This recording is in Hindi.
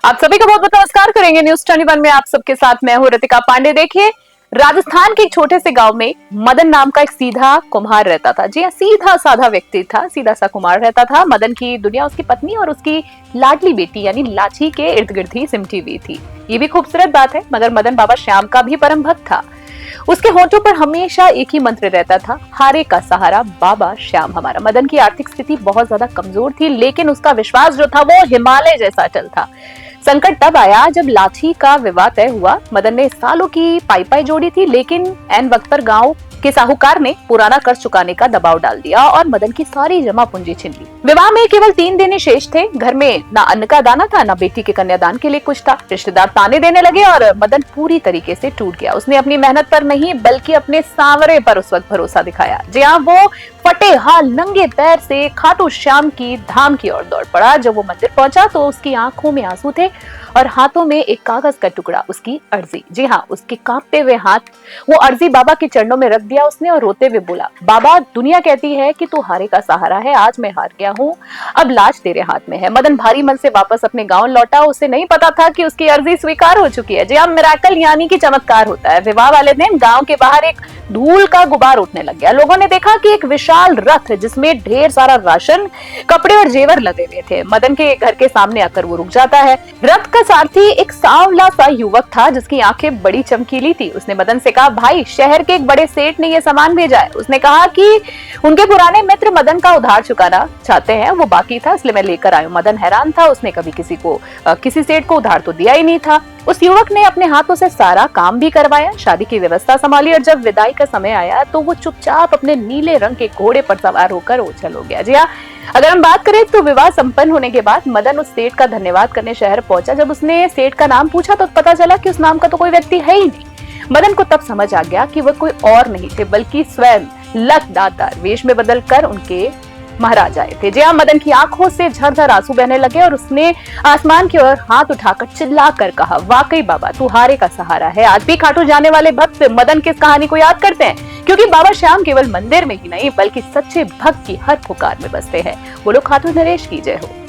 आप सभी का बहुत बहुत नमस्कार करेंगे न्यूज 21 में आप सबके साथ मैं हूं रितिका पांडे। देखिए, राजस्थान के एक छोटे से गांव में मदन नाम का एक सीधा कुम्हार रहता था। जी हाँ, सीधा साधा व्यक्ति था, सीधा सा कुम्हार रहता था। मदन की दुनिया उसकी पत्नी और उसकी लाडली बेटी यानी लाची के इर्द गिर्द ही सिमटी हुई थी। ये भी खूबसूरत बात है, मगर मदन बाबा श्याम का भी परम भक्त था। उसके होठों पर हमेशा एक ही मंत्र रहता था, हारे का सहारा बाबा श्याम हमारा। मदन की आर्थिक स्थिति बहुत ज्यादा कमजोर थी, लेकिन उसका विश्वास जो था वो हिमालय जैसा अटल था। संकट तब आया जब लाठी का विवाह तय हुआ। मदन ने सालों की पाई जोड़ी थी, लेकिन एन वक्त पर गांव के साहूकार ने पुराना कर्ज चुकाने का दबाव डाल दिया और मदन की सारी जमा पूंजी छीन ली। विवाह में केवल 3 दिन ही शेष थे। घर में ना अन्न का दाना था, ना बेटी के कन्यादान के लिए कुछ था। रिश्तेदार ताने देने लगे और मदन पूरी तरीके से टूट गया। उसने अपनी मेहनत पर नहीं बल्कि अपने सांवरे पर उस वक्त भरोसा दिखाया। जी हाँ, वो फटे हाल नंगे पैर से खाटू श्याम की धाम की ओर दौड़ पड़ा। जब वो मंदिर पहुंचा तो उसकी आंखों में आंसू थे और हाथों में एक कागज का टुकड़ा, उसकी अर्जी। जी हाँ, उसके कांपते हुए हाथ वो अर्जी बाबा के चरणों में रख दिया उसने और रोते हुए बोला, बाबा दुनिया कहती है कि तू हारे का सहारा है, आज मैं हार गया हूँ, अब लाज तेरे हाथ में है। मदन भारी मन से वापस अपने गांव लौटा। उसे नहीं पता था कि उसकी अर्जी स्वीकार हो चुकी है। जी हाँ, मिराकल यानी कि चमत्कार होता है। विवाह वाले दिन गांव के बाहर एक धूल का गुबार उठने लग गया। लोगों ने देखा कि एक विशाल रथ जिसमें ढेर सारा राशन, कपड़े और जेवर लगे हुए थे। मदन के घर के सामने आकर वो रुक जाता है। रथ का सारथी एक सांवला सा युवक था जिसकी आंखें बड़ी चमकीली थी। उसने मदन से कहा, भाई शहर के एक बड़े सेठ ने ये सामान भेजा है। उसने कहा कि उनके पुराने मित्र मदन का उधार चुकाना चाहते हैं, वो बाकी था इसलिए मैं लेकर आया हूं। मदन हैरान था, उसने कभी किसी सेठ को उधार तो दिया ही नहीं था। उस युवक ने अपने हाथों से सारा काम भी करवाया, शादी की व्यवस्था संभाली और जब विदाई का समय आया तो वो चुपचाप अपने नीले रंग के घोड़े पर सवार होकर ओझल हो गया। जी हाँ, अगर हम बात करें तो विवाह संपन्न होने के बाद मदन उस सेठ का धन्यवाद करने शहर पहुंचा। जब उसने सेठ का नाम पूछा तो पता चला कि उस नाम का तो कोई व्यक्ति है ही नहीं। मदन को तब समझ आ गया कि वह कोई और नहीं थे बल्कि स्वयं लख दातार वेश में बदलकर उनके महाराज आए थे। जी हाँ, मदन की आंखों से झरझर आंसू बहने लगे और उसने आसमान की ओर हाथ उठाकर चिल्लाकर कहा, वाकई बाबा तू हारे का सहारा है। आज भी खाटू जाने वाले भक्त मदन की इस कहानी को याद करते हैं, क्योंकि बाबा श्याम केवल मंदिर में ही नहीं बल्कि सच्चे भक्त की हर पुकार में बसते हैं। बोलो खाटू नरेश की जय हो।